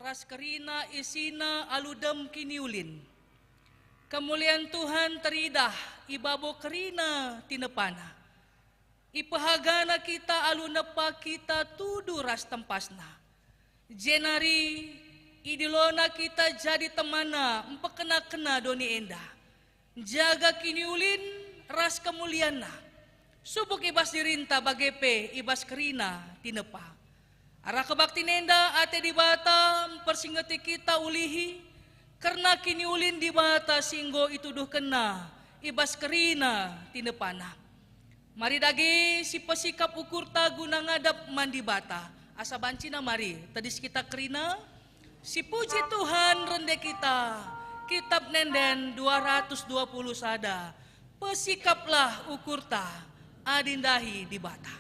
ras kerina isina aludem kiniulin. Kemuliaan Tuhan teridah ibabo kerina tinepana. Ipahagana kita alunepa kita tudu ras tempasna. Jenari idilona kita jadi temana empekena-kena doni enda. Jaga kiniulin ras kemuliana. Subuk ibas dirinta bagepe ibas kerina tinepa. Arah kebakti nenda ate di bata persingeti kita ulihi. Karena kini ulin di bata singgo ituduh kena ibas kerina tinepana. Mari dagi si pesikap ukur ta guna ngadap mandi bata. Asa bancina mari tadis kita kerina. Si puji Tuhan rende kita. Kitab nenden 220 sada. Pesikaplah ukur ta. Adindahi di bata.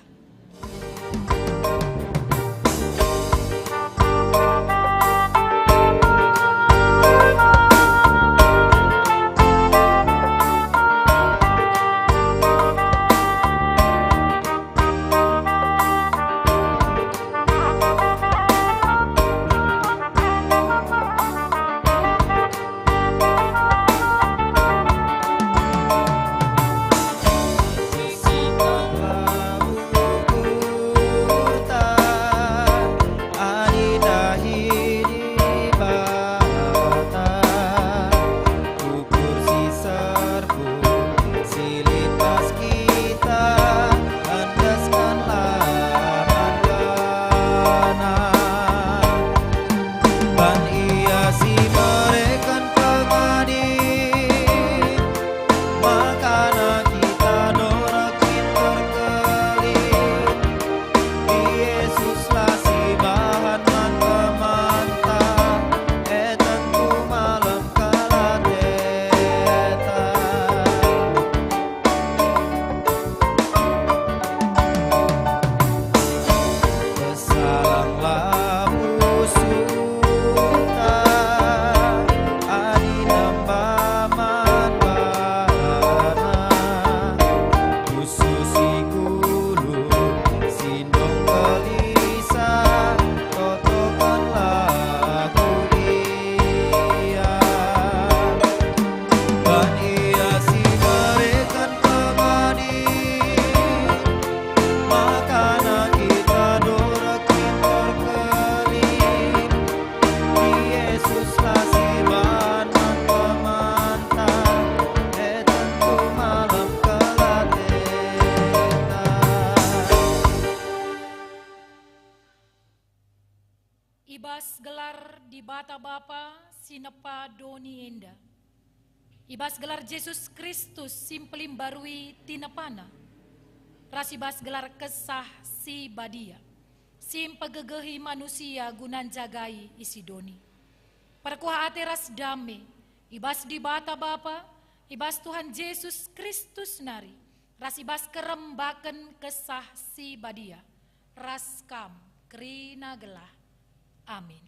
Ibas gelar di bata Bapa sinepa doni enda. Ibas gelar Yesus Kristus simpelim barui tinepana. Rasibas gelar kesah si badia. Sim pegegehi manusia gunan jagai isi doni. Perkuah ateras dame. Ibas di bata Bapa, ibas Tuhan Yesus Kristus nari. Rasibas kerembaken kesah si badia. Raskam kerina gelah. Amin.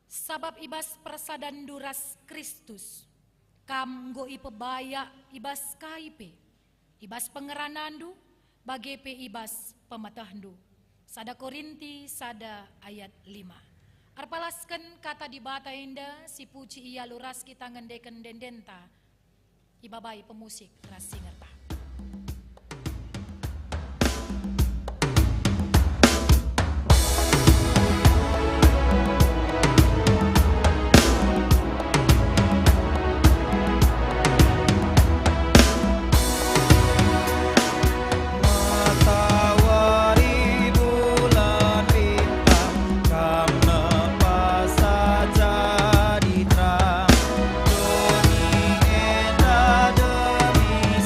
Sabab ibas persadan duras Kristus, kam goi pebaya ibas kaipe, ibas pengeranandu, bagepe ibas pematahdu. Sada Korinti sada ayat 5. Arpalaskan kata di bata inda si puji ia luras kita ngendeken dendenta. Ibabai pemusik ras singerta. Doni enda demi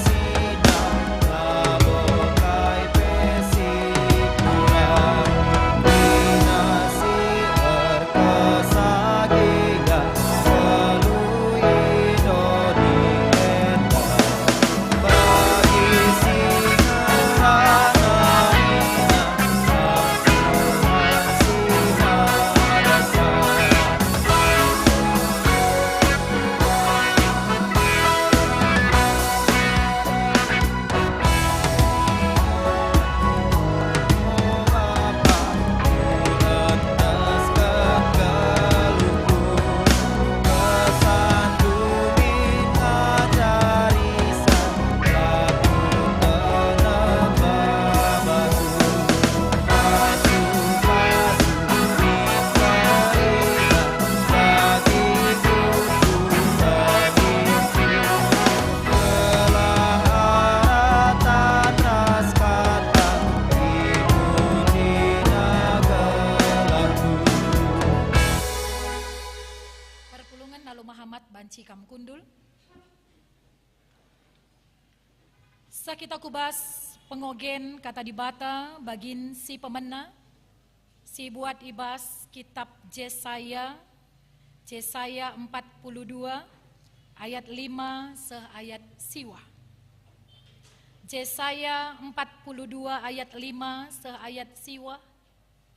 banci kam kundul. Sakita kubas pengogen kata di bata bagin si pemena, si buat ibas kitab Yesaya 42 ayat 5 seayat siwa. Yesaya 42 ayat 5 seayat siwa.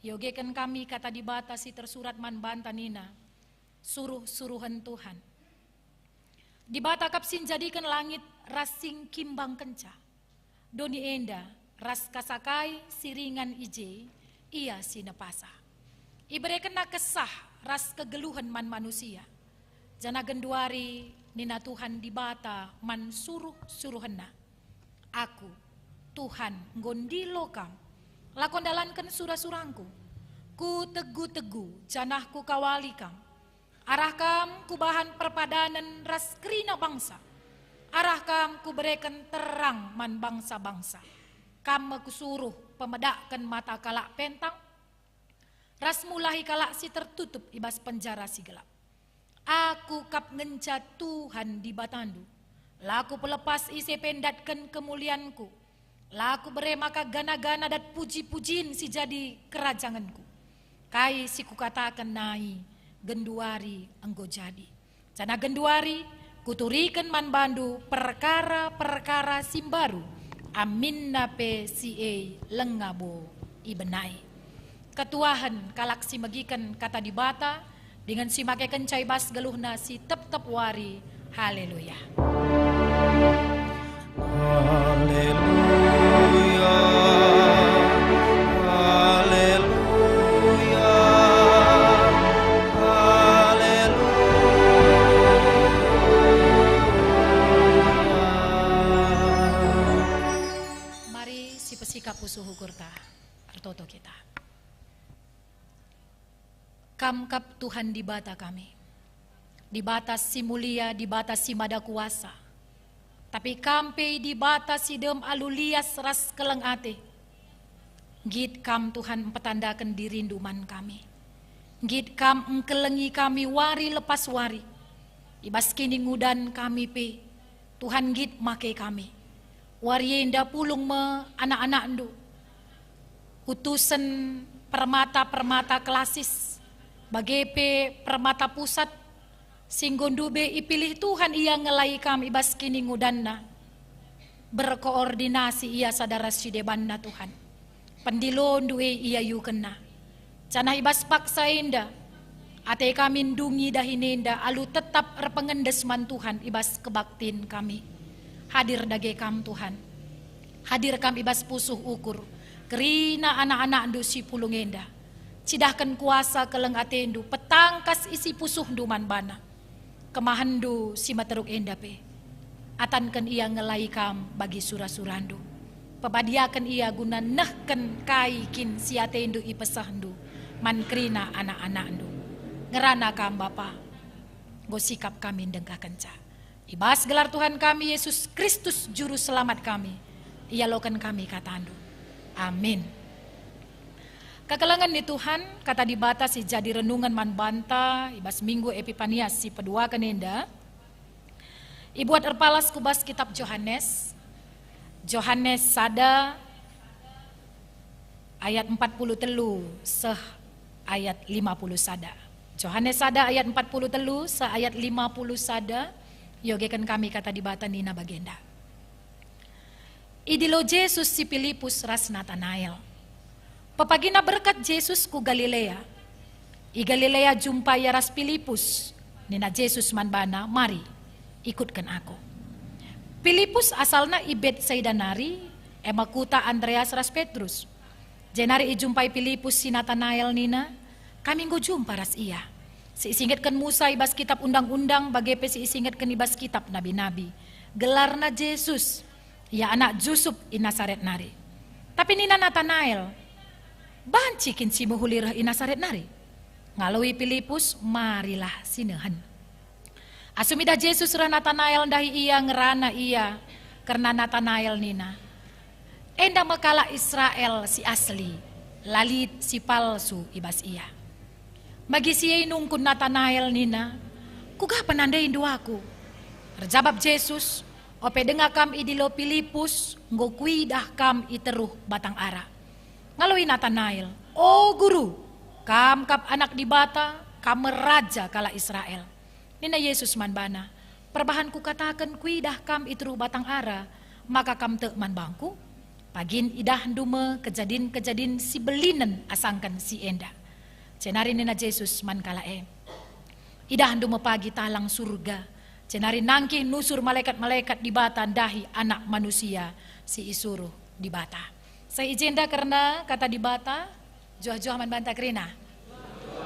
Yogekan kami kata di bata si tersurat man bantanina, suruh-suruhan Tuhan. Di bata kapsin jadikan langit rasing kimbang kenca. Doni enda ras kasakai siringan ije ia sinepasa. Ibere kena kesah ras kegeluhan man manusia. Jana genduari nina Tuhan di bata man suruh-suruhena. Aku Tuhan ngondi lokam lakon dalankan surah-surangku. Ku tegu-tegu janahku kawalikam. Arah kam ku bahan perpadanan ras kerina bangsa. Arah kam ku berikan terang man bangsa-bangsa. Kam ku suruh pemedakkan mata kalak pentang. Ras mulahi kalak si tertutup ibas penjara si gelap. Aku kap ngenca Tuhan di batandu. Laku pelepas isi pendatkan kemulianku. Laku bere maka gana-gana dan puji-pujiin si jadi kerajanganku. Kai si ku katakan nai. Genduari enggo jadi. Cana genduari kuturikan man bandu perkara-perkara simbaru. Amin nape si lengabo ibenai. Ketuahan kalak si megikan kata di bata. Dengan si make kencai bas geluhna si tep-tep wari. Haleluya. Haleluya. Pusuh hukurta artoto kita. Kamkap Tuhan di bata kami. Di batas si mulia, di batas si mada kuasa. Tapi kampe di batas si dem alulias ras keleng ate. Git kam Tuhan petandakan dirinduman kami. Git kam engkelengi kami wari lepas wari. Ibas kini ngudan kami pe. Tuhan git make kami. Warienda pulung me anak-anak ndu. Utusan permata-permata klasis. Bagepe permata pusat. Singgondube ipilih Tuhan ia ngelai kami ibas kini ngudanna. Berkoordinasi ia sadara sidebanna Tuhan. Pendilon duwe ia yukena. Cana ibas paksa inda. Ate kami ndungi dahinenda alu tetap repengendes man Tuhan ibas kebaktin kami. Hadir dage kam Tuhan. Hadir kam ibas pusuh ukur. Kerina anak-anak ndu si pulungenda. Cidahkan kuasa keleng atendu. Petangkas isi pusuh ndu man bana. Kemahandu si materuk enda pe. Atankan ia ngelai kam bagi surah-surandu. Pepadiakan ia guna nehken kai kin si atendu ipesah ndu. Man kerina anak-anak ndu. Ngerana kam Bapa. Gosikap kami dengkah kenca. Ibas gelar Tuhan kami Yesus Kristus juru selamat kami. Ia lokan kami katandu. Amin. Kekelangan di Tuhan kata di batas si jadi renungan man banta ibas minggu Epipanias si pedua kenenda. Ibuat erpalas kubas kitab Yohanes. Yohanes sada ayat 40 telu seh ayat 50 sada. Yohanes sada ayat 40 telu seh ayat 50 sada. Yogekan kami kata di bata nina bagenda. Idilo Yesus si Filipus ras Natanael. Papagina berkat Yesus ku Galilea. I Galilea jumpa ya ras Filipus. Nina Yesus manbana, mari ikutkan aku. Filipus asalna i Betsaida nari, emakuta Andreas ras Petrus. Jenari i jumpai Filipus si Natanael nina, kami go jumpa ras iya. Siisingatkan Musa ibas kitab undang-undang bagepe siisingatkan ibas kitab nabi-nabi. Gelarna Yesus, ya anak Jusuf i Nasaret nari. Tapi nina Natanael, bancikin si muhulirah i Nasaret nari. Ngalawi Filipus, marilah sinehan. Asumida Yesus ra Natanael dahi iya ngerana iya, karena Natanael nina. Enda mekala Israel si asli, lalit si palsu ibas iya. Bagi siya nungkun Natanael nina, Kuga penandai doaku. Terjawab Yesus, ope dengar kam idilo Filipus, ngokui dah kam iteruh batang ara. Ngalui Nathanael, oh guru, kam kap anak di bata, kam meraja kala Israel. Nina Yesus manbana, perbahan ku katakan kui dah kam iteruh batang ara, maka kam te man bangku. Pagin idah dume kejadin si belinen asangkan si enda. Cenari nina Yesus man kalae. Idah dume pagi talang surga. Cenari nangki nusur malaikat-malaikat di bata dahi anak manusia si isuruh di bata. Saya ijenda karena kata di bata, juah-juah man banta kerina.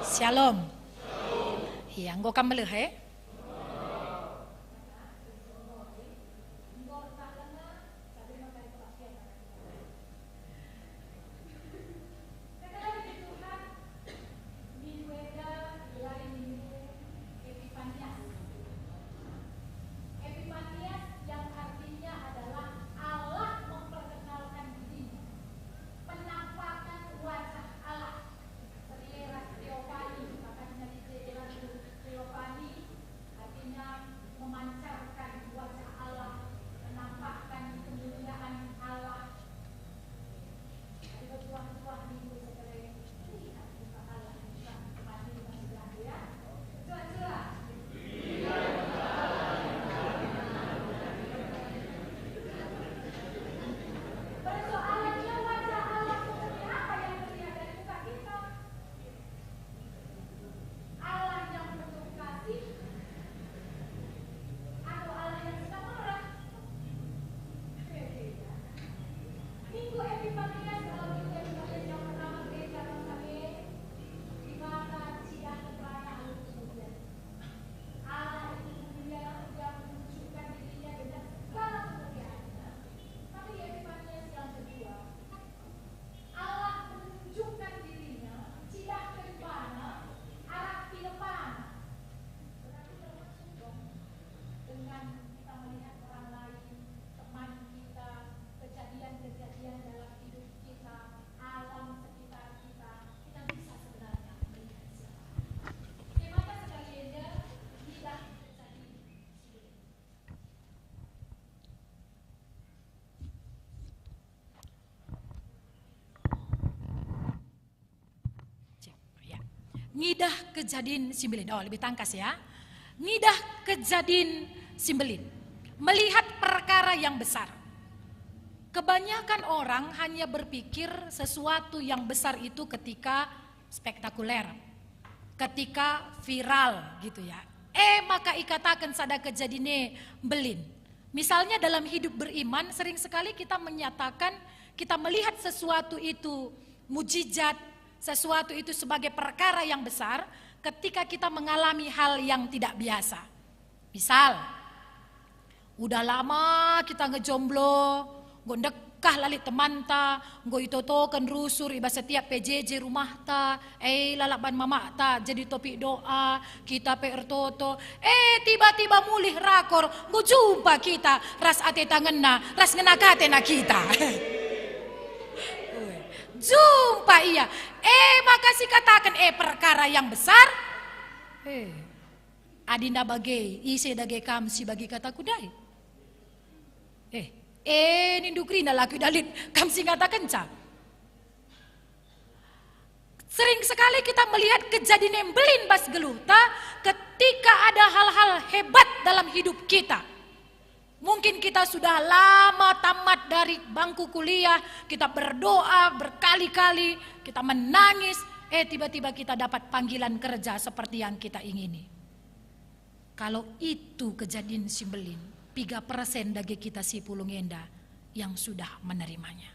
Shalom. Iya, nggo kam meleh he. Ngidah kejadin simbelin. Oh, lebih tangkas ya. Ngidah kejadin simbelin. Melihat perkara yang besar. Kebanyakan orang hanya berpikir sesuatu yang besar itu ketika spektakuler. Ketika viral gitu ya. Maka ikatakan sada kejadine belin. Misalnya dalam hidup beriman sering sekali kita menyatakan, kita melihat sesuatu itu mujizat, sesuatu itu sebagai perkara yang besar ketika kita mengalami hal yang tidak biasa. Misal, udah lama kita ngejomblo, gondekah lali teman ta, nggo itotokan rusur iba setiap PJJ rumah ta, lalaban mama ta jadi topik doa, kita ertoto, tiba-tiba mulih rakor, nggo jumpa kita, ras ate tangenna, ras ngenakate na kita. Jumpa iya. Makasih katakan perkara yang besar. Adinda bagai ise dage kam si bagi kata kudai. Nindukrina laki dalit kam si katakan ca. Sering sekali kita melihat kejadian belin bas geluta ketika ada hal-hal hebat dalam hidup kita. Mungkin kita sudah lama tamat dari bangku kuliah, kita berdoa berkali-kali, kita menangis, tiba-tiba kita dapat panggilan kerja seperti yang kita ingini. Kalau itu kejadian simbelin, 3% dari kita si pulungenda yang sudah menerimanya.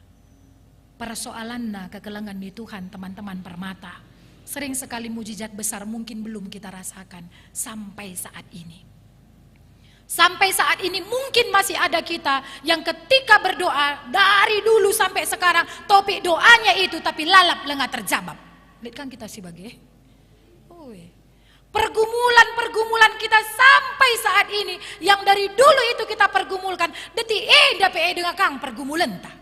Persoalannya kekelangan di Tuhan teman-teman permata. Sering sekali mujizat besar mungkin belum kita rasakan sampai saat ini. Sampai saat ini mungkin masih ada kita yang ketika berdoa dari dulu sampai sekarang topik doanya itu tapi lalap lengah terjawab. Lihat kan kita sebagai pergumulan kita sampai saat ini yang dari dulu itu kita pergumulkan detik dapat dengan kang pergumulan ta.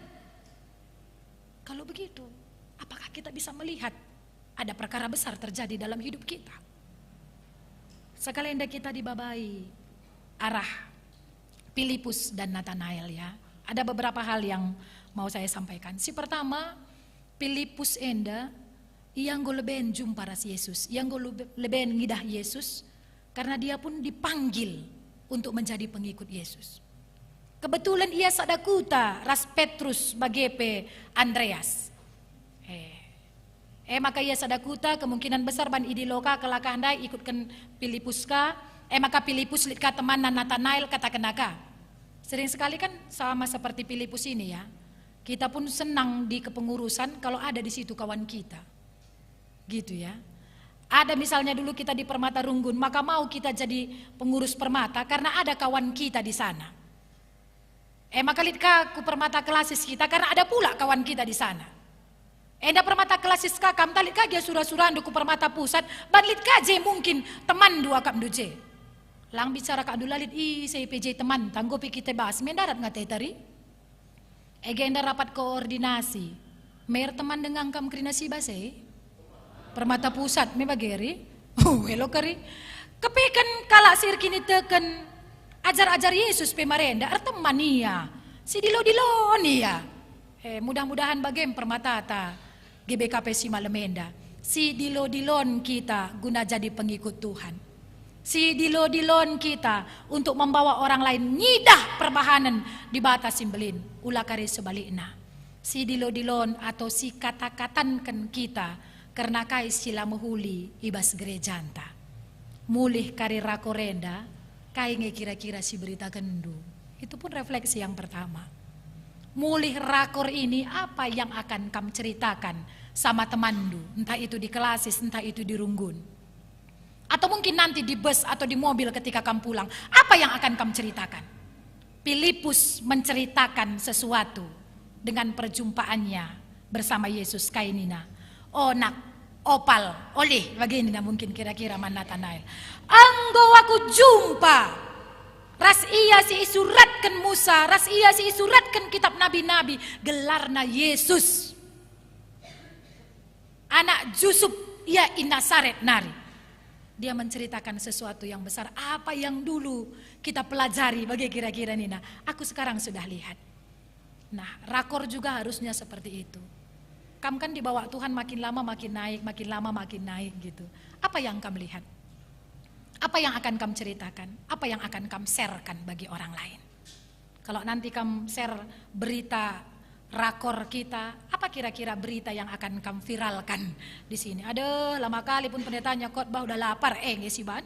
Kalau begitu, apakah kita bisa melihat ada perkara besar terjadi dalam hidup kita? Sekali hendak kita dibabai arah Filipus dan Nathanael ya. Ada beberapa hal yang mau saya sampaikan. Si pertama, Filipus enda yang goleben jumpa ras Yesus, yang goleben ngidah Yesus, karena dia pun dipanggil untuk menjadi pengikut Yesus. Kebetulan ia sadakuta ras Petrus bagepe Andreas. Maka ia sadakuta kemungkinan besar ban idiloka kelakah handai ikutkan Filipus ka. Maka Filipus lihat teman Nathanael kata kenaka. Sering sekali kan sama seperti Filipus ini ya. Kita pun senang di kepengurusan kalau ada di situ kawan kita. Gitu ya. Ada misalnya dulu kita di Permata Runggun, maka mau kita jadi pengurus Permata karena ada kawan kita di sana. Maka lihat ku Permata Klasis kita karena ada pula kawan kita di sana. Enda Permata Klasis kakam talit dia surah-surah ku Permata Pusat, banlit kaje mungkin teman dua kap duje. Lang bicara kak dulalit saya PJ teman tanggopi kita bahas mendarat ngatai tari. Enda rapat koordinasi. Mer teman dengan kam krinasi base. Permata Pusat me bageri. Hello kari. Kepekan kala sir kini teken ajar-ajar Yesus pemarenda arteman nia. Si dilo-dilo nia. Mudah-mudahan bagem permata ta GBKP si Malemenda. Si dilo-dilon kita guna jadi pengikut Tuhan. Si dilo-dilon kita untuk membawa orang lain ngidah perbahanan di batas Simbelin. Ulah kari sebaliknya. Si dilo-dilon atau si kata-katankan kita karena kai sila muhuli ibas gerejanta. Mulih kari rakorenda kai nge kira-kira si berita gendu. Itu pun refleksi yang pertama. Mulih rakor ini apa yang akan kamu ceritakan sama temandu, entah itu di Klasis, entah itu di Runggun, atau mungkin nanti di bus atau di mobil ketika kamu pulang, apa yang akan kamu ceritakan? Filipus menceritakan sesuatu dengan perjumpaannya bersama Yesus kainina. Oh nak, opal, oleh, begini mungkin kira-kira Nathanael. Anggo aku jumpa. Ras iya si isuratkan Musa, ras iya si isuratkan kitab nabi-nabi, gelarna Yesus. Anak Yusuf, ia Nazaret nari. Dia menceritakan sesuatu yang besar, apa yang dulu kita pelajari, bagi kira-kira Nina. Aku sekarang sudah lihat. Nah, rakor juga harusnya seperti itu. Kamu kan dibawa Tuhan makin lama makin naik, makin lama makin naik gitu. Apa yang kamu lihat? Apa yang akan kamu ceritakan? Apa yang akan kamu sharekan bagi orang lain? Kalau nanti kamu share berita rakor kita, apa kira-kira berita yang akan kamu viralkan di sini? Aduh, lama kali pun pendetanya khotbah udah lapar, nggak sih ban?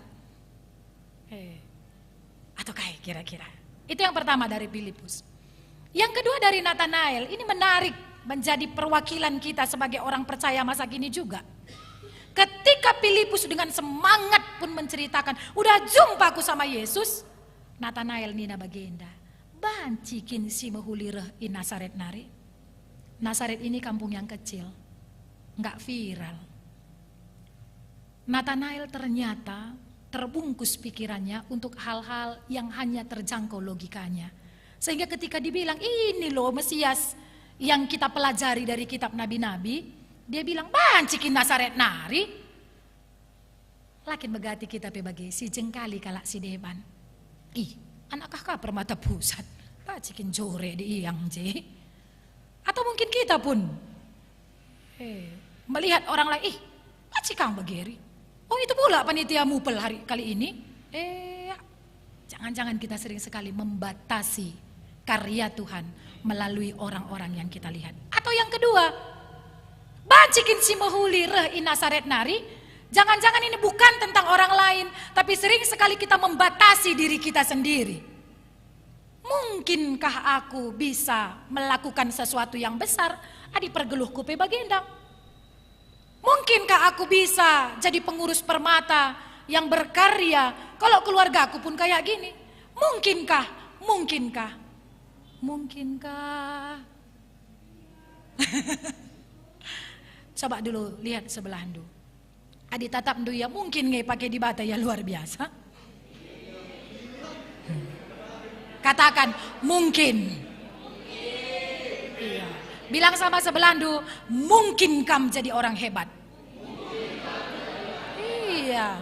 Atau kayak kira-kira? Itu yang pertama dari Filipus. Yang kedua dari Nathanael, ini menarik menjadi perwakilan kita sebagai orang percaya masa kini juga. Ketika Filipus dengan semangat pun menceritakan, udah jumpa aku sama Yesus, Nathanael nina bagenda, bancikin si mahulireh in Nazaret nari. Nazaret ini kampung yang kecil, nggak viral. Nathanael ternyata terbungkus pikirannya untuk hal-hal yang hanya terjangkau logikanya. Sehingga ketika dibilang, ini loh Mesias yang kita pelajari dari kitab nabi-nabi, dia bilang, bancikin Nazaret nari. Lakin begati kita bagi si jengkali kalak si deban. Anak kakak Permata Pusat, bancikin jore di iyang je. Atau mungkin kita pun melihat orang lain, bacikang bageri. Oh itu pula panitia mupel hari kali ini. Jangan-jangan kita sering sekali membatasi karya Tuhan melalui orang-orang yang kita lihat. Atau yang kedua, bancikin si mahuli reh in Nazaret nari. Jangan-jangan ini bukan tentang orang lain, tapi sering sekali kita membatasi diri kita sendiri. Mungkinkah aku bisa melakukan sesuatu yang besar? Adi pergeluh kupe bagendang. Mungkinkah aku bisa jadi pengurus Permata yang berkarya kalau keluarga aku pun kayak gini? Mungkinkah? Coba dulu lihat sebelah ndu. Adi tatap ndu ya mungkin nggak pakai di bata ya luar biasa. Katakan mungkin. Iya. Bilang sama sebelah ndu, mungkin kamu jadi orang hebat. Iya.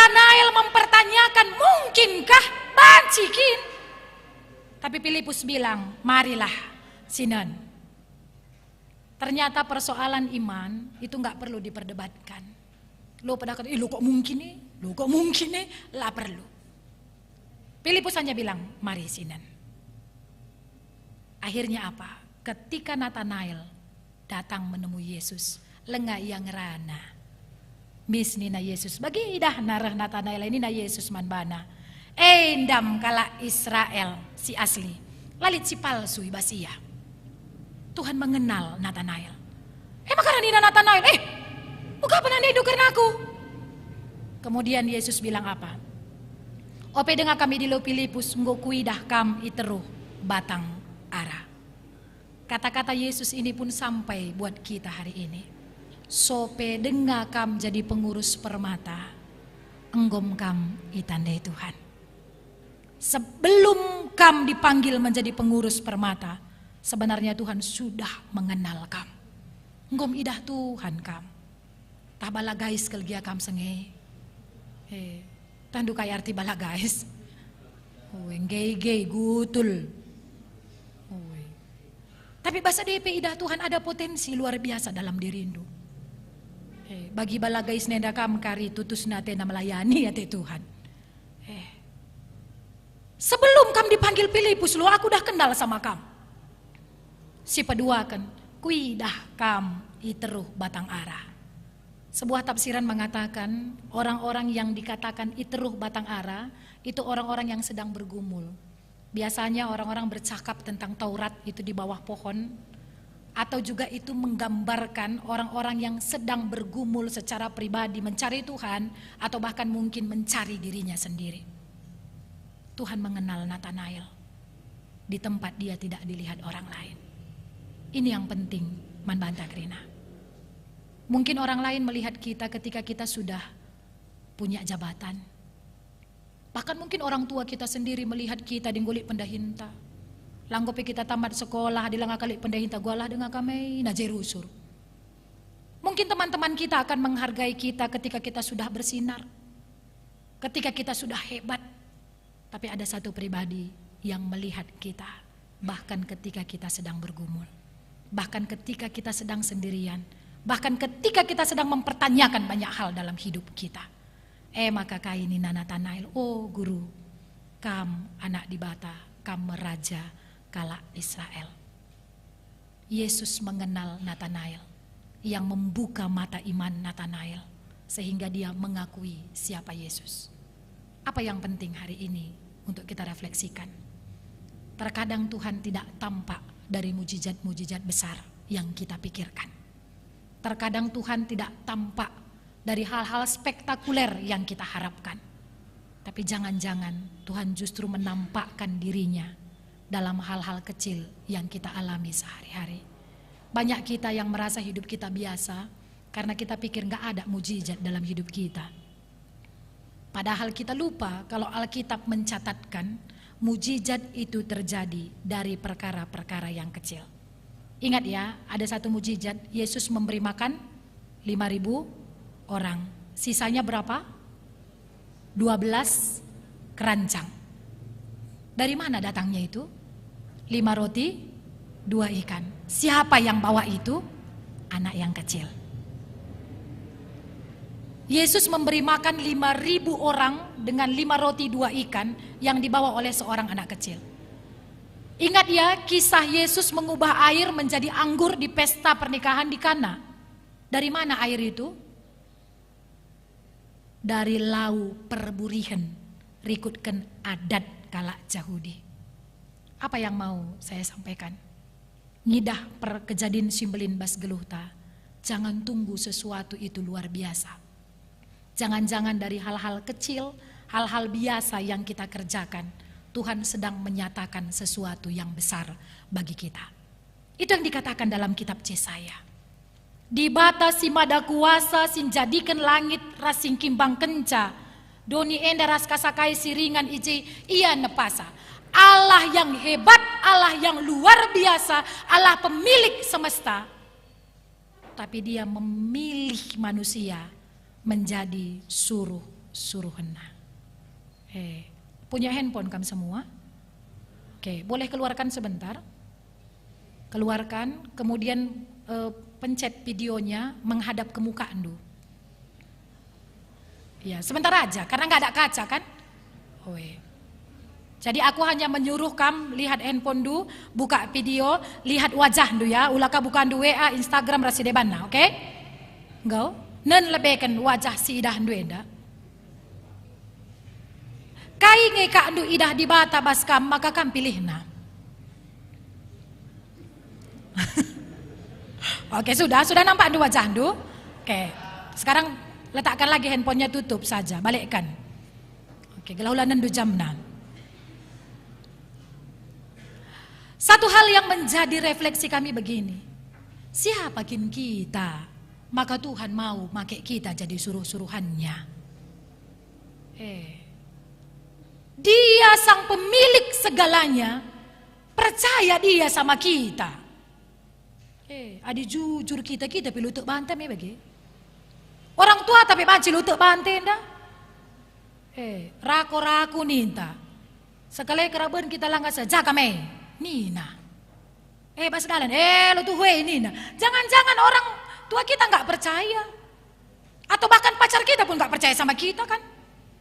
Natanael mempertanyakan, mungkinkah bancikin? Tapi Filipus bilang, marilah Sinan. Ternyata persoalan iman itu nggak perlu diperdebatkan. Lo pada kata, lo kok mungkin nih? Lo kok mungkin nih? Lah perlu. Filipus hanya bilang, mari Sinan. Akhirnya apa? Ketika Natanael datang menemui Yesus, lengah yang rana. Mis nina Yesus, bagi dah narah Natanael ini na Yesus manbana. Endam kala Israel si asli, lalit si palsu ibasia. Tuhan mengenal Natanael. Makanya nina Natanael, buka penanda itu karena aku. Kemudian Yesus bilang apa? Ope dengar kami di lo Filipus, ngokui dah kam iteruh batang ara. Kata-kata Yesus ini pun sampai buat kita hari ini. Sope dengar kam jadi pengurus permata, enggom kam itandai Tuhan. Sebelum kam dipanggil menjadi pengurus permata, sebenarnya Tuhan sudah mengenal kam. Enggom idah Tuhan kam. Tabala guys kelgia kam senge. Tandu kaya arti bala guys. Gay gutul. Tapi bahasa DP idah Tuhan ada potensi luar biasa dalam dirindu. Bagi bala guys nenda kam kari tutus nate na melayani ya Tuhan. Sebelum kam dipanggil Filipus lo aku dah kenal sama kam. Si pedua kan kuidah kam iteruh batang ara. Sebuah tafsiran mengatakan orang-orang yang dikatakan iteruh batang ara itu orang-orang yang sedang bergumul. Biasanya orang-orang bercakap tentang Taurat itu di bawah pohon, atau juga itu menggambarkan orang-orang yang sedang bergumul secara pribadi mencari Tuhan, atau bahkan mungkin mencari dirinya sendiri. Tuhan mengenal Natanael di tempat dia tidak dilihat orang lain. Ini yang penting manbanta Krina. Mungkin orang lain melihat kita ketika kita sudah punya jabatan. Bahkan mungkin orang tua kita sendiri melihat kita di ngulik pendahinta. Langgopi kita tamat sekolah, di langga kali pendahinta gualah dengan kami najerusur. Mungkin teman-teman kita akan menghargai kita ketika kita sudah bersinar. Ketika kita sudah hebat. Tapi ada satu pribadi yang melihat kita. Bahkan ketika kita sedang bergumul. Bahkan ketika kita sedang sendirian. Bahkan ketika kita sedang mempertanyakan banyak hal dalam hidup kita. Maka kaini Natanael, oh guru, kam anak di bata, kam meraja kala Israel. Yesus mengenal Natanael, yang membuka mata iman Natanael, sehingga dia mengakui siapa Yesus. Apa yang penting hari ini untuk kita refleksikan? Terkadang Tuhan tidak tampak dari mujizat-mujizat besar yang kita pikirkan. Terkadang Tuhan tidak tampak dari hal-hal spektakuler yang kita harapkan. Tapi jangan-jangan Tuhan justru menampakkan dirinya dalam hal-hal kecil yang kita alami sehari-hari. Banyak kita yang merasa hidup kita biasa karena kita pikir gak ada mujizat dalam hidup kita. Padahal kita lupa kalau Alkitab mencatatkan mujizat itu terjadi dari perkara-perkara yang kecil. Ingat ya, ada satu mujizat, Yesus memberi makan 5.000 orang. Sisanya berapa? 12 keranjang. Dari mana datangnya itu? 5 roti, 2 ikan. Siapa yang bawa itu? Anak yang kecil. Yesus memberi makan 5.000 orang dengan 5 roti 2 ikan yang dibawa oleh seorang anak kecil. Ingat ya, kisah Yesus mengubah air menjadi anggur di pesta pernikahan di Kana. Dari mana air itu? Dari lau perburihan, rikutkan adat kala Yahudi. Apa yang mau saya sampaikan? Ngidah per kejadian simbelin bas geluhta. Jangan tunggu sesuatu itu luar biasa. Jangan-jangan dari hal-hal kecil, hal-hal biasa yang kita kerjakan, Tuhan sedang menyatakan sesuatu yang besar bagi kita. Itu yang dikatakan dalam kitab Yesaya. Di bata si mada kuasa sin jadikan langit rasing kimbang kenca. Doni enda ras kasakai siringan ije ia nepasa. Allah yang hebat, Allah yang luar biasa, Allah pemilik semesta. Tapi dia memilih manusia menjadi suruh suruhna. Punya handphone kamu semua? Oke, boleh keluarkan sebentar. Keluarkan, kemudian pencet videonya menghadap ke muka Andu. Ya, sebentar aja, karena nggak ada kaca kan? Jadi aku hanya menyuruh kamu lihat handphone du, buka video, lihat wajah du ya. Ulaka bukan du WA, Instagram rasi debana, oke? Enggak? Nen lebihkan wajah si idah du enda. Kai ngeka du idah di bata bas kam, maka kam pilih na. Oke, sudah nampak du wajah du. Oke, sekarang letakkan lagi handphonenya, tutup saja, balikkan. Oke, gelaulanan du jamna. Satu hal yang menjadi refleksi kami begini, siapa kin kita, maka Tuhan mau pakai kita jadi suruh-suruhannya. Dia sang pemilik segalanya, percaya dia sama kita. Adi jujur kita perlu lutut bantai me bagi. Orang tua tapi banci lutut bantai nda. Rako-rako ninta. Sekali keraban kita langgar saja kami. Nina, bas galan, lo tuh Nina. Jangan-jangan orang tua kita nggak percaya, atau bahkan pacar kita pun nggak percaya sama kita kan?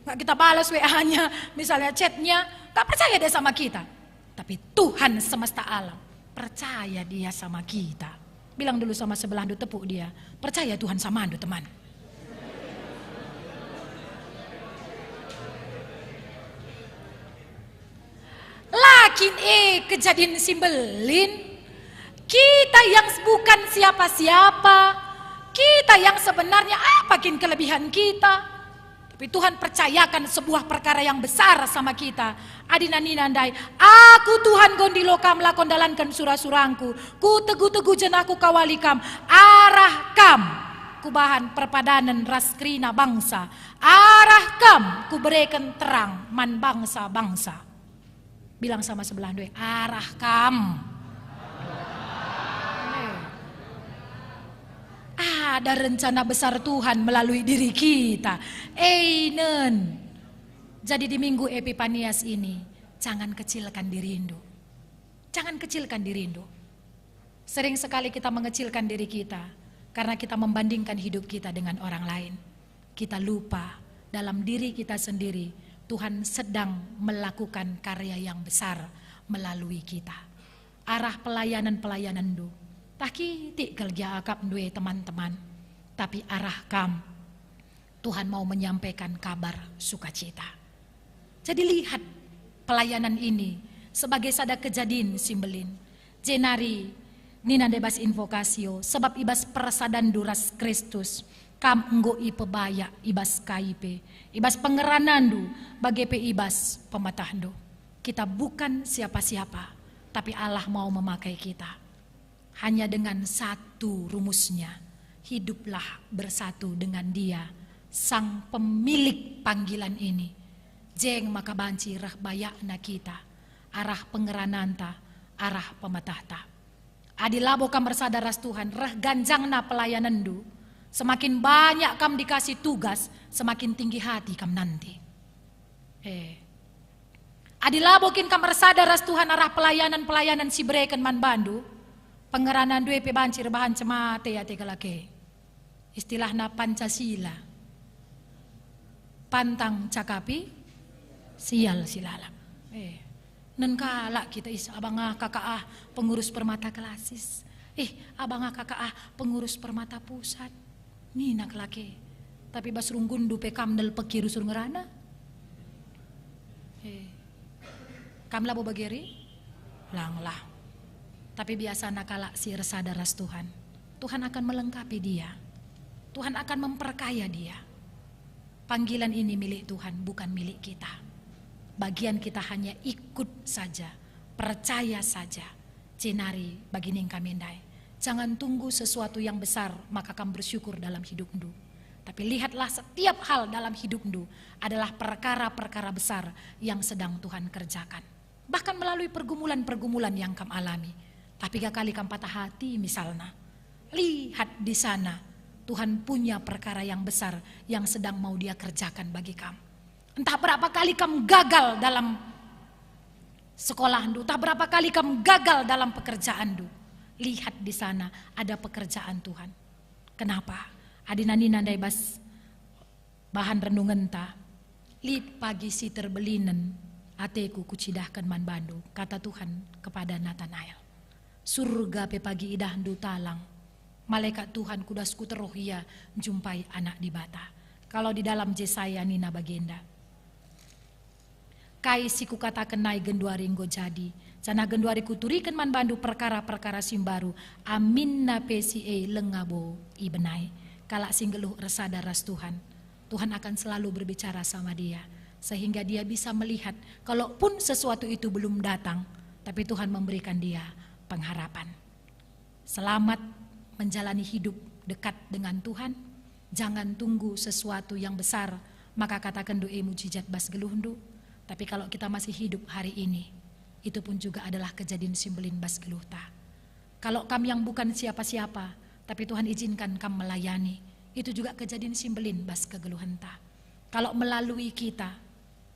Nggak kita balas WA-nya, misalnya chatnya, nggak percaya dia sama kita. Tapi Tuhan semesta alam percaya dia sama kita. Bilang dulu sama sebelah du, tepuk dia. Percaya Tuhan sama andu teman. Lakin kejadian simbelin, kita yang bukan siapa-siapa, kita yang sebenarnya apakin kelebihan kita, tapi Tuhan percayakan sebuah perkara yang besar sama kita. Adina ninandai, aku Tuhan gondilo kam lakon dalankan surah-surangku, ku tegu-tegu jenaku kawalikam, arah kam kubahan perpadanan raskrina bangsa, arah kam ku berikan terang man bangsa-bangsa. Bilang sama sebelah dua, arah kam. Ada rencana besar Tuhan melalui diri kita. Amen. Jadi di minggu Epifanias ini, jangan kecilkan diri Indo. Jangan kecilkan diri Indo. Sering sekali kita mengecilkan diri kita, karena kita membandingkan hidup kita dengan orang lain. Kita lupa dalam diri kita sendiri, Tuhan sedang melakukan karya yang besar melalui kita. Arah pelayanan-pelayanan du, tak kitik kerja akap dua teman-teman, tapi arah kam, Tuhan mau menyampaikan kabar sukacita. Jadi lihat pelayanan ini sebagai sada kejadian simbelin. Jenari nina debas invokasio, sebab ibas persadan duras Kristus. Kam enggo ipebaya ibas kaipe, ibas pengeranandu bagi pe ibas pematahdu. Kita bukan siapa-siapa, tapi Allah mau memakai kita. Hanya dengan satu rumusnya, hiduplah bersatu dengan Dia, sang pemilik panggilan ini. Jeng maka banci rah bayakna kita, arah pengerananta, arah pematahta. Adilabo kam bersadaras Tuhan, rah ganjangna pelayanandu. Semakin banyak kam dikasih tugas, semakin tinggi hati kam nanti. Adilabokin kam bersadaras Tuhan arah pelayanan si bereken man bandu. Pengeranan dua pe bancir bahan cemate ya tegalake. Istilahna Pancasila. Pantang cakapi, sial silalam. Nen kalak kita abang kakak pengurus permata klasis. Abang kakak pengurus permata pusat. Nina kelake. Tapi bas runggundu pe kamdel pekiru sur ngerana. Kamla bo bageri? Langlah. Tapi biasa nakala si resadaras Tuhan. Tuhan akan melengkapi dia. Tuhan akan memperkaya dia. Panggilan ini milik Tuhan, bukan milik kita. Bagian kita hanya ikut saja, percaya saja. Cenari bagining kamendai. Jangan tunggu sesuatu yang besar, maka kamu bersyukur dalam hidupmu. Tapi lihatlah setiap hal dalam hidupmu adalah perkara-perkara besar yang sedang Tuhan kerjakan. Bahkan melalui pergumulan-pergumulan yang kamu alami. Tapi 3 kali kamu patah hati misalnya. Lihat di sana Tuhan punya perkara yang besar yang sedang mau Dia kerjakan bagi kamu. Entah berapa kali kamu gagal dalam sekolah, entah berapa kali kamu gagal dalam pekerjaan, lihat di sana ada pekerjaan Tuhan. Kenapa? Adina nina dai bas bahan renungan ta. Lip pagi si terbelinen ateku kucidahkan man bandu, kata Tuhan kepada Nathanael. Surga pe pagi idah ndu talang. Malaikat Tuhan kudasku terohia jumpai anak di bata. Kalau di dalam Yesaya nina bagenda. Kai siku kata kenai genduari nggo jadi. Sana genduari kuturikan man bandu perkara-perkara simbaru. Amin na pesi lengabo ibenai. Kalak singgeluh resada ras Tuhan. Tuhan akan selalu berbicara sama dia. Sehingga dia bisa melihat kalaupun sesuatu itu belum datang. Tapi Tuhan memberikan dia pengharapan. Selamat menjalani hidup dekat dengan Tuhan. Jangan tunggu sesuatu yang besar. Maka katakan doa mujizat bas geluhndu. Tapi kalau kita masih hidup hari ini, itu pun juga adalah kejadian simbelin bas geluhta. Kalau kami yang bukan siapa-siapa, tapi Tuhan izinkan kami melayani, itu juga kejadian simbelin bas kegeluhenta. Kalau melalui kita,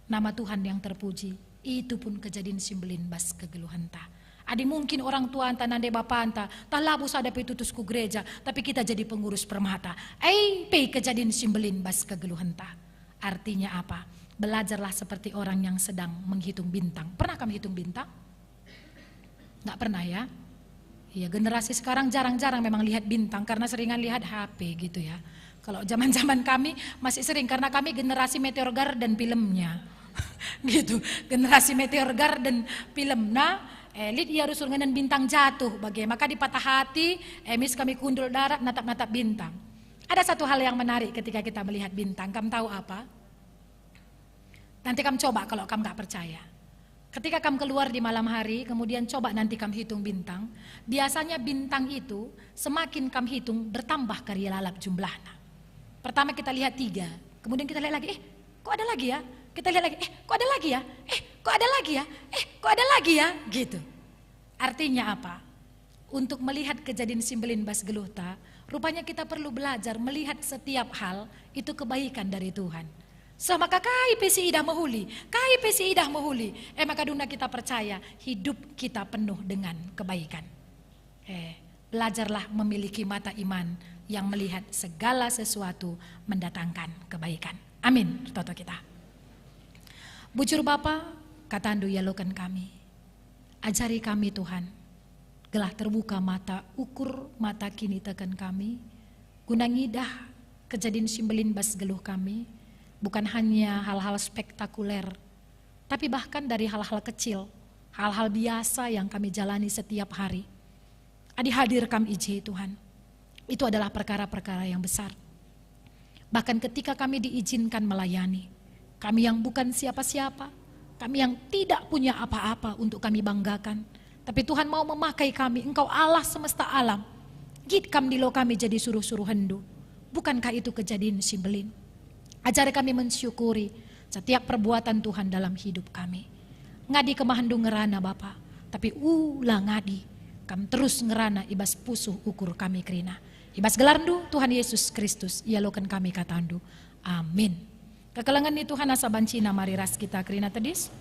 nama Tuhan yang terpuji, itu pun kejadian simbelin bas kegeluhenta. Adi mungkin orang tua anta nande bapa anta tah labu sada pitutusku gereja, tapi kita jadi pengurus permata. Pe kejadian simbelin bas kegeluhenta. Artinya apa? Belajarlah seperti orang yang sedang menghitung bintang. Pernah kamu hitung bintang? Nggak pernah ya? Iya, generasi sekarang jarang-jarang memang lihat bintang karena seringan lihat HP gitu ya. Kalau zaman-zaman kami masih sering karena kami generasi Meteor Garden filmnya. Gitu, generasi Meteor Garden film. Nah, elit ia rusul ngenen bintang jatuh bagaimana maka di patah hati emis kami kundul darat natap-natap bintang. Ada satu hal yang menarik ketika kita melihat bintang. Kamu tahu apa? Nanti kamu coba kalau kamu gak percaya. Ketika kamu keluar di malam hari, kemudian coba nanti kamu hitung bintang. Biasanya bintang itu semakin kamu hitung bertambah karya lalap jumlahnya. Pertama kita lihat 3, kemudian kita lihat lagi, kok ada lagi ya? Kita lihat lagi, kok ada lagi ya? Kok ada lagi ya? Kok ada lagi ya? Gitu. Artinya apa? Untuk melihat kejadian simbelin bas geluhta, rupanya kita perlu belajar melihat setiap hal itu kebaikan dari Tuhan. So maka kai pesi idah mahuli. Maka duna kita percaya hidup kita penuh dengan kebaikan. Belajarlah memiliki mata iman yang melihat segala sesuatu mendatangkan kebaikan. Amin. Toto kita. Bujur Bapa, katandu yalokan kami. Ajari kami Tuhan. Gelah terbuka mata, ukur mata kini tekan kami. Gunangidah kejadian simbelin bas geluh kami. Bukan hanya hal-hal spektakuler, tapi bahkan dari hal-hal kecil, hal-hal biasa yang kami jalani setiap hari. Adi hadir kami ije Tuhan, itu adalah perkara-perkara yang besar. Bahkan ketika kami diizinkan melayani, kami yang bukan siapa-siapa, kami yang tidak punya apa-apa untuk kami banggakan, tapi Tuhan mau memakai kami, Engkau Allah semesta alam. Gid kami dilo kami jadi suruh-suruh hendu. Bukankah itu kejadian simbelin? Ajari kami mensyukuri setiap perbuatan Tuhan dalam hidup kami. Ngadi kemahandu ngerana Bapa, tapi ulah ngadi. Kam terus ngerana ibas pusuh ukur kami kerina. Ibas gelarndu Tuhan Yesus Kristus, ialokan kami katandu. Amin. Kekelangan ni Tuhan asa bancina mari ras kita kerina tedis.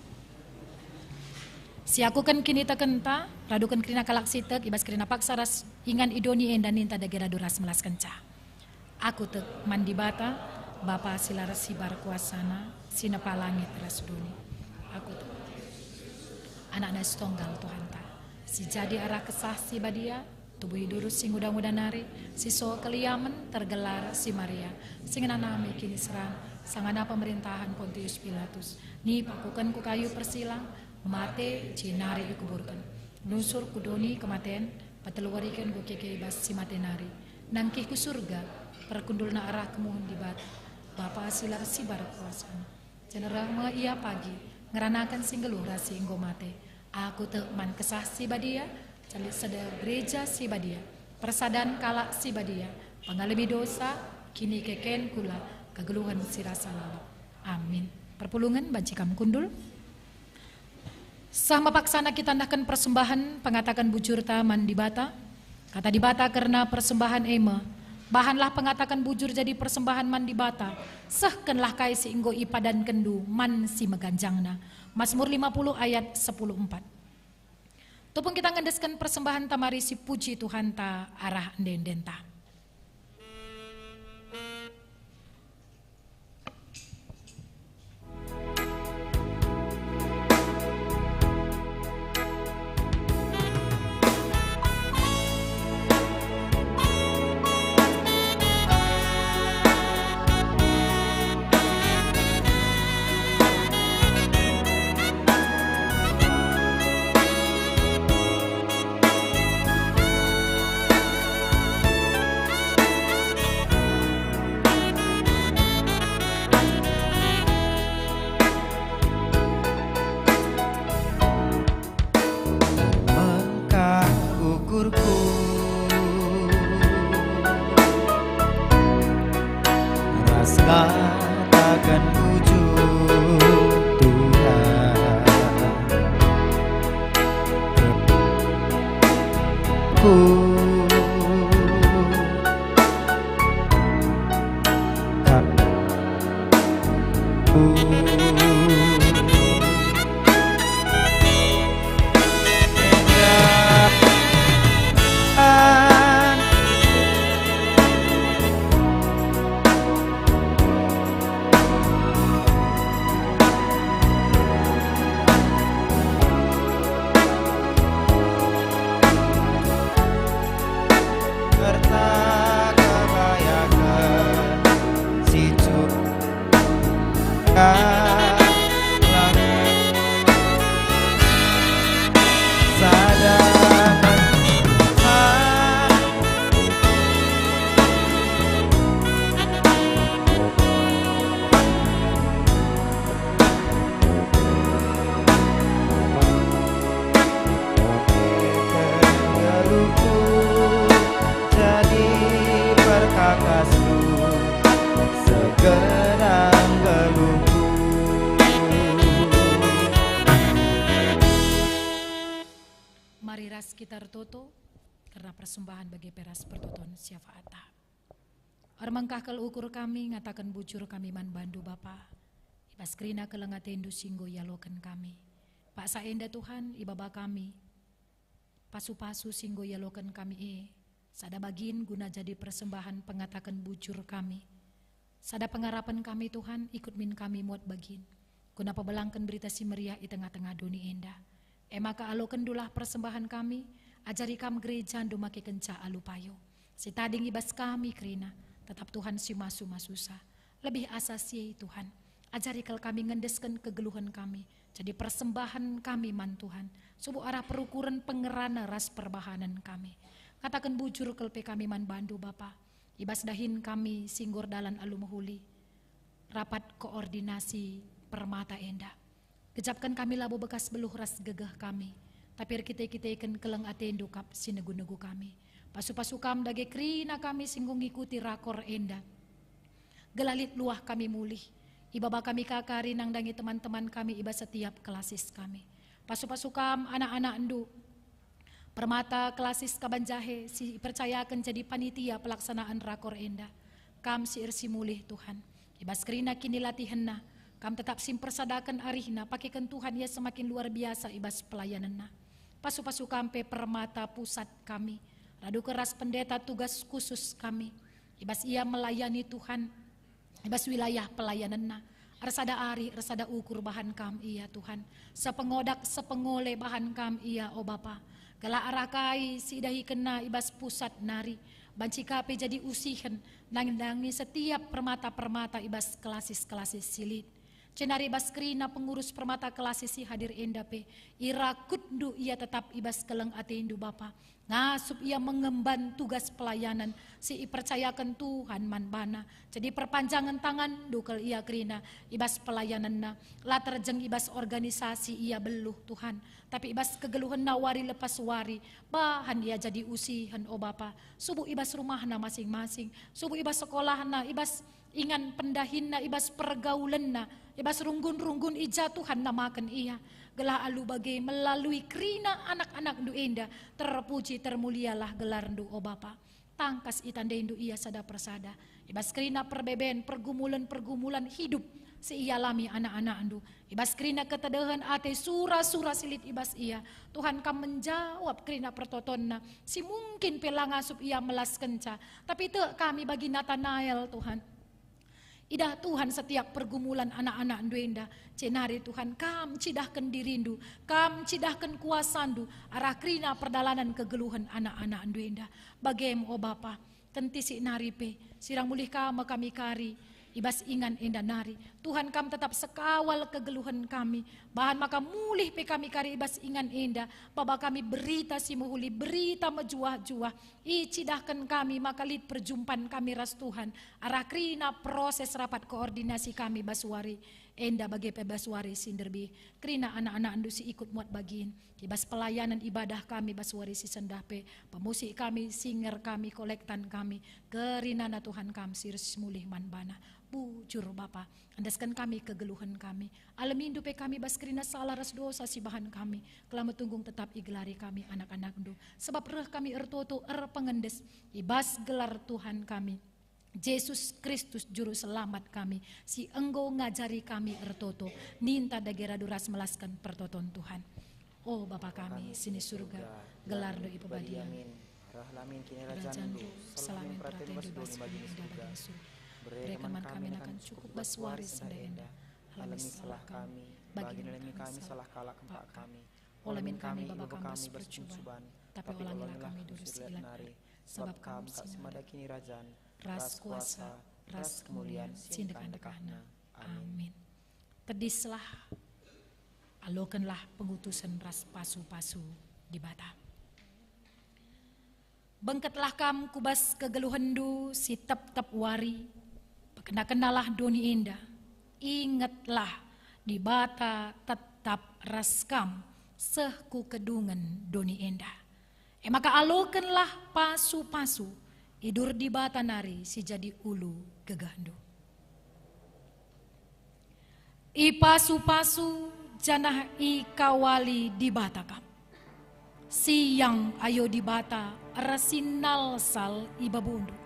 Siakukan kini tekenta, radukan kerina kalak sitek, ibas kerina paksa ras ingan idoni endan ninta dagera duras melas kenca. Aku tek mandi bata, Bapa silar sibar kuasana, sinapa langit rasuduni. Aku tuh anak-anak setonggal Tuhan ta. Si jadi arah kesah si badia, tubuh hidurus si muda-muda nari, si so keliaman tergelar si Maria. Singena nami kini serang, sangana pemerintahan Pontius Pilatus. Ni pakukan ku kayu persilang, mate cinari ikuburkan. Nusur kudoni kematen, pateluarikan ku keke ibas si mate nari. Nangkih ku surga, perkundul na arah kemuhun di batu. Bapa silar sibar kuasana. Cenderang ia pagi ngeranakan singgeluh rasi enggo mate. Aku teman kesah si badia, calit sedar gereja si badia. Persadan kalak si badia. Pengalami dosa, kini keken kula kegeluhan si rasa lalu. Amin. Perpulungan bancikam kundul. Sama paksana kita andahkan persembahan pengatakan bujur taman di bata. Kata di bata karena persembahan ema. bahanlah pengatakan bujur jadi persembahan man di bata, sehkenlah kai si inggo ipa dan kendu man si meganjangna. Mazmur 50 ayat 10:4. Tupung kita ngendeskan persembahan tamari si puji Tuhan ta arah endendenta. Katakan puji Tuhan, Mari ras kita toto karena persembahan bagi peras pertoton syafaata. Armangkah kel ukur kami ngatakan bujur kami man bandu Bapa. Ibas krina kelengatendu singgo yaloken kami. Pak saenda Tuhan ibaba kami. Pasu-pasu singgo yaloken kami sada bagin guna jadi persembahan pengatakan bujur kami. Sada pengarapan kami Tuhan ikut min kami muat bagin. Guna pebelangkan berita si meriah di tengah-tengah dunia indah. Maka aloken dulah persembahan kami, ajari kam gereja make kenca alupayo. Si tading ibas kami krina, tetap Tuhan si masu-masusa. Lebih asasi Tuhan, ajari kal kami ngendeskan kegeluhan kami. Jadi persembahan kami man Tuhan, subuh arah perukuran pengerana ras perbahanan kami. Katakan bujur kelpe kami man bandu Bapa, ibas dahin kami singgor dalan alumuhuli. Rapat koordinasi permata endah. Kejapkan kami labo bekas beluh ras gegah kami. Tapi kita ikan keleng atendu kap sinegu-negu kami. Pasu-pasu kam dage krina kami singgung ikuti rakor enda. Gelalit luah kami mulih. Ibaba kami kakari nang dangi teman-teman kami iba setiap kelasis kami. Pasu-pasu kam anak-anak endu. Permata kelasis kabanjahe si percayakan jadi panitia pelaksanaan rakor enda. Kam si irsi mulih Tuhan. Ibas krina kini latihan kam tetap simpersadakan arihna pakaikan Tuhan ia semakin luar biasa ibas pelayananna. Pasu-pasu kampe permata pusat kami. Radu keras pendeta tugas khusus kami. Ibas ia melayani Tuhan. Ibas wilayah pelayananna. Resada ari, resada ukur bahan kam ia Tuhan. Sepengodak, sepengole bahan kam ia o Bapa. Gala arakai sidahi kena ibas pusat nari. Banci kape jadi usihan. Nangi setiap permata-permata ibas kelasis-kelasis silit. Cenari ibas krina pengurus permata kelasisi hadir endape. Ira kuddu ia tetap ibas keleng atendu Bapa. Ngasup ia mengemban tugas pelayanan. Si percayakan Tuhan man bana. Jadi perpanjangan tangan dukel ia krina. Ibas pelayananna. Latar jeng ibas organisasi ia beluh Tuhan. Tapi ibas kegeluhan na wari lepas wari. Bahan ia jadi usihan o Bapa. Subuh ibas rumahna masing-masing. Subuh ibas sekolahna. Ibas ingan pendahinna. Ibas pergaulanna. Ibas runggun-runggun ija Tuhan namakan ia. Gelah alu bagai melalui krina anak-anak du enda. Terpuji termulialah gelar du o Bapa. tangkas itanda indu ia sada persada. Ibas kerina perbeben pergumulan hidup seialami anak-anak andu. Ibas kerina ketedahan ate sura-sura silit ibas ia. Tuhan kam menjawab kerina pertotonna. Si mungkin pelang asup ia melas kenca. Tapi itu kami bagi Nathanael Tuhan. Idah Tuhan setiap pergumulan anak-anak Duenda, cenari Tuhan kam cidahkan dirindu, kam cidahkan kuasandu, arah krina perdalanan kegeluhan anak-anak Duenda. Bagem o Bapa, kentisi naripe, sirang mulih kami kari, ibas ingan enda nari. Tuhan kam tetap sekawal kegeluhan kami, bahan maka mulih pe kami kari ibas ingan enda, baba kami berita si muhuli, berita mejuah-juah, icidahkan kami maka lid perjumpaan kami ras Tuhan, arah krina proses rapat koordinasi kami baswari, enda bagi pe baswari sinderbi, krina anak-anak andu si ikut muat bagiin, ibas pelayanan ibadah kami baswari si sendape, pemusik kami, singer kami, kolektan kami, kerinana Tuhan kami siris mulih manbana. Bujur Bapa, andaskan kami kegeluhan kami. Alamin dupe kami baskrina salah ras dosa si bahan kami. Kelama tunggung tetap igelari kami anak-anak du. Sebab reh kami ertoto pengendes. Ibas gelar Tuhan kami. Yesus Kristus juru selamat kami. Si enggo ngajari kami ertoto. Ninta dagera duras melaskan pertoton Tuhan. Oh Bapa kami sini surga. Gelar do ipabadiam. Rahlamin kini Rajan du. Salamin praten du bas bagi surga. Berekaman kami akan cukup baswari sadaenda. Alami salah kami, bagi nalami kami salah kalah kempak kami. Olamin kami bapa kami bercuban, tapi olangilah kami durus ilan. Sebab kami semada kini rajan, ras kuasa, ras kemuliaan, sindekan dekahna. Amin. Tedislah, alokanlah pengutusan ras pasu-pasu di bata. Bengketlah kam kubas kegeluhendu si tep-tep wari. Kena-kenalah doni indah, ingatlah di bata tetap raskam sehku kedungan doni indah. Maka alokanlah pasu-pasu, idur di bata nari si jadi ulu gegandu. I pasu-pasu janah i kawali di bata kam. Siang ayo di bata rasinal sal ibabundu.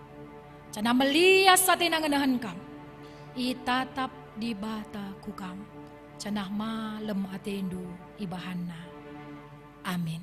Cana melias sa tinangenahan kam, itatap di bata kukam, canah malem atendu ibahanna. Amin.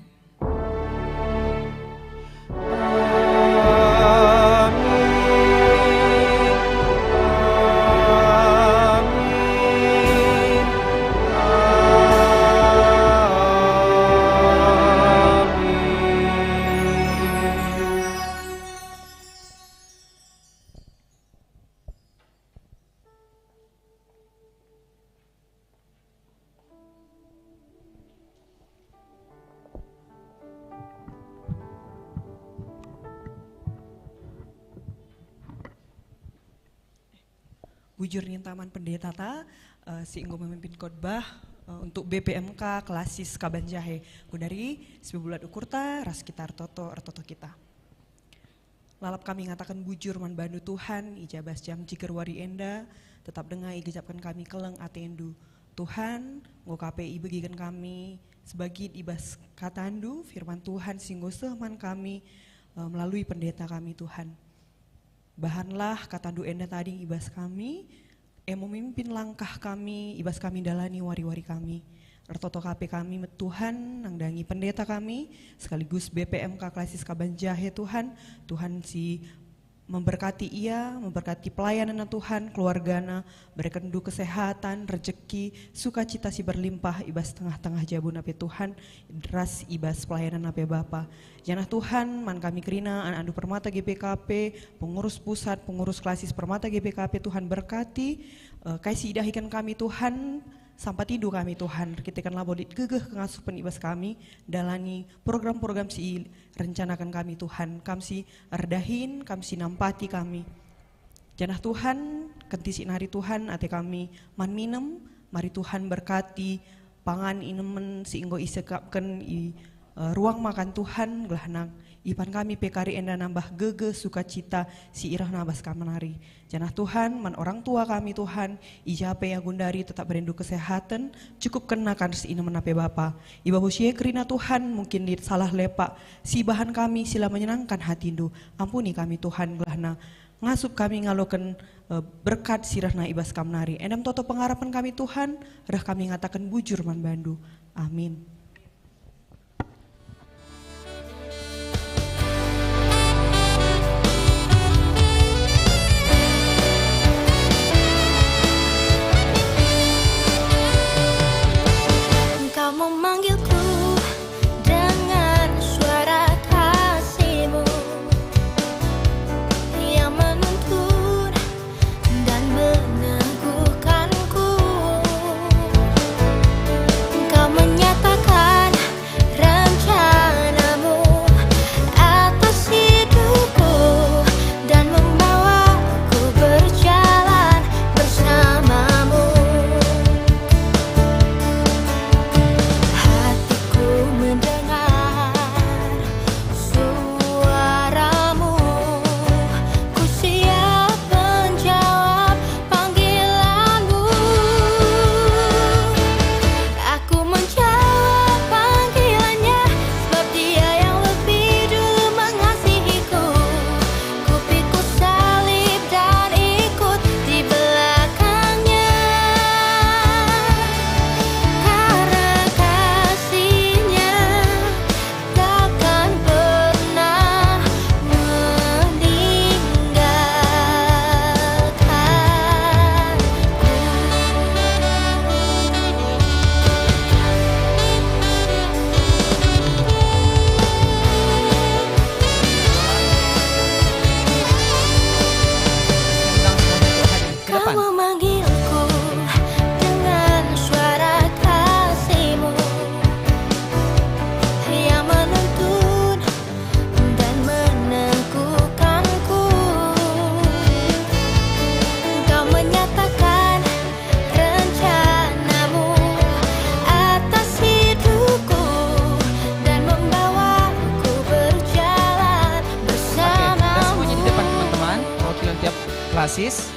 Bujurnya Taman Pendeta si enggo memimpin khotbah untuk BPMK Klasis Kabanjahe. Dari sebulan ukurta ras kita ertoto kita. Lalap kami ngatakan bujur man bandu Tuhan, ijabas jam jiker wari enda, tetap dengar igejapkan kami keleng atendu. Tuhan, ngo KPI bagikan kami sebagai ibas katandu firman Tuhan singgo sehman kami melalui pendeta kami Tuhan. Bahanlah katandu enda tadi ibas kami, memimpin langkah kami, ibas kami dalani wari-wari kami. Ertoto KP kami Tuhan, nangdangi pendeta kami, sekaligus BPMK Klasis Kabanjahe Tuhan. Tuhan si memberkati ia, memberkati pelayanan Tuhan, keluargana, berikan du kesehatan, rezeki, sukacita si berlimpah, ibas tengah-tengah jabun ape Tuhan, ras ibas pelayanan ape Bapa. Janah Tuhan, man kami kerina, andu permata GPKP, pengurus pusat, pengurus klasis permata GPKP, Tuhan berkati, kasih idahikan kami Tuhan, sampai tidur kami Tuhan, kita kan labodit gegeh ngasupan ibas kami, dalani program-program si rencanakan kami Tuhan, kami si erdahin, kami si nampati kami. Janah Tuhan, kentisi nari Tuhan, ate kami man minem, mari Tuhan berkati, pangan inemen si inggo isekapkan ruang makan Tuhan, gelahnak Ipan kami pekari enda nambah gege sukacita si irah nabas kamanari. Janah Tuhan, man orang tua kami Tuhan, ijape ya gundari tetap berindu kesehatan, cukup kenakan si ina menape Bapa. Iba husie kerina Tuhan, mungkin di salah lepak, si bahan kami sila menyenangkan hatindu. Ampuni kami Tuhan, gelahna ngasup kami ngaloken berkat sirahna ibas kamnari. Endam toto pengharapan kami Tuhan, rah kami ngatakan bujur man bandu. Amin. Engkau memanggilku dengan suara kasih-Mu yang menuntun dan meneguhkanku. Engkau menyatakan rencana-Mu atas hidupku dan membawaku berjalan bersama-Mu. Hatiku mendengar suara-Mu, ku siap menjawab panggilan-Mu. Aku menjawab panggilannya, sebab Dia yang lebih dulu mengasihiku. Ku pikul salib dan ikut di belakangnya. Karena kasih-Nya takkan pernah Ke depan. Kau memanggilku dengan suara kasih-Mu yang menuntun dan meneguhkanku. Engkau menyatakan rencana-Mu atas hidupku dan membawaku berjalan Oke, kita semuanya bersama-Mu. di depan teman-teman, perwakilan tiap klasis.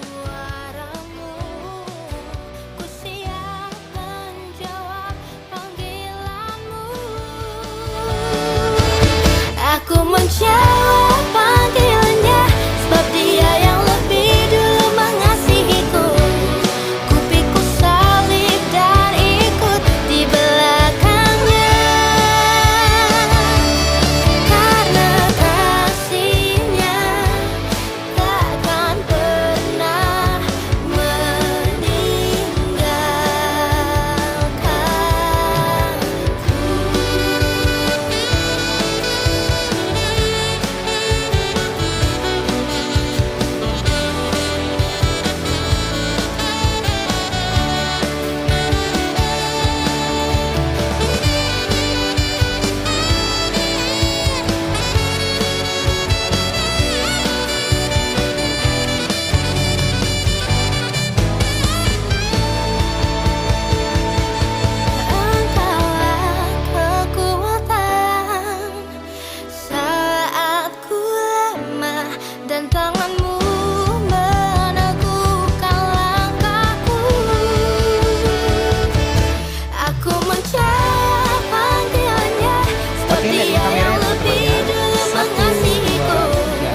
Suara-Mu, ku siap menjawab panggilan-Mu. Aku menjawab panggilannya, sebab Dia yang lebih dulu mengasihiku. Ku pikul salib dan ikut di belakangnya. Karena kasih-Nya takkan pernah Engkaulah kekuatan saat ku lemah dan tangan-Mu meneguhkan langkahku. Aku menjawab panggilannya, sebab Oke, lihat Dia kamera yang teman-teman lebih ya. dulu 1, 2, mengasihiku. 3.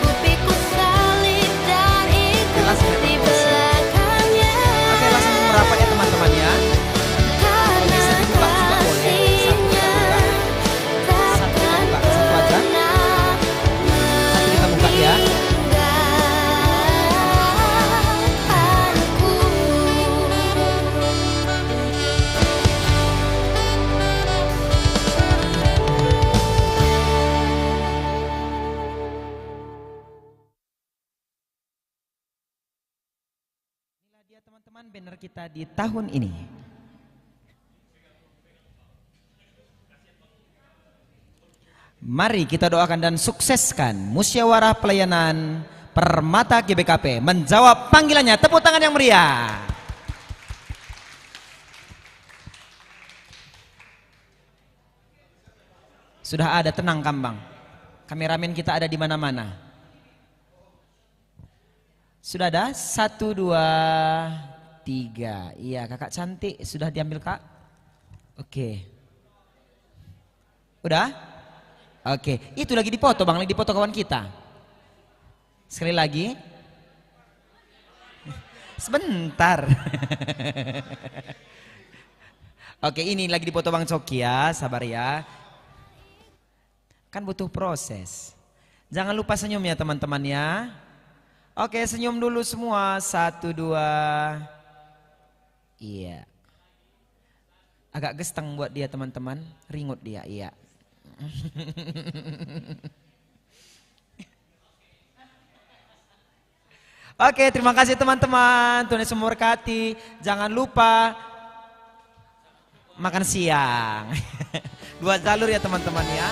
Ku pikul salib dan ikut Langsung di ya, belakangnya. Oke, langsung merapat ya teman-teman ya. Karena Bisa dibuka juga boleh. kasih-Nya takkan Satu aja. pernah Satu kita buka ya. meninggalkanku. Inilah dia teman-teman banner kita di tahun ini. Mari kita doakan dan sukseskan musyawarah pelayanan Permata GBKP menjawab panggilannya. Tepuk tangan yang meriah. Sudah ada, tenang Kambang. Kameramen kita ada di mana-mana. Sudah ada? 1, 2, 3. Iya, kakak cantik. Sudah diambil kak? Oke. Udah? Oke. Itu lagi dipoto bang, lagi dipoto kawan kita. Sekali lagi. Sebentar. Oke, ini lagi dipoto bang Coki ya, sabar ya. Kan butuh proses. Jangan lupa senyum ya teman-teman ya. Oke, senyum dulu semua. 1, 2. Iya. Agak gesteng buat dia teman-teman. Ringut dia, iya. Oke, terima kasih teman-teman. Tuhan Yesus memberkati. Jangan lupa makan siang. 2 jalur ya teman-teman ya.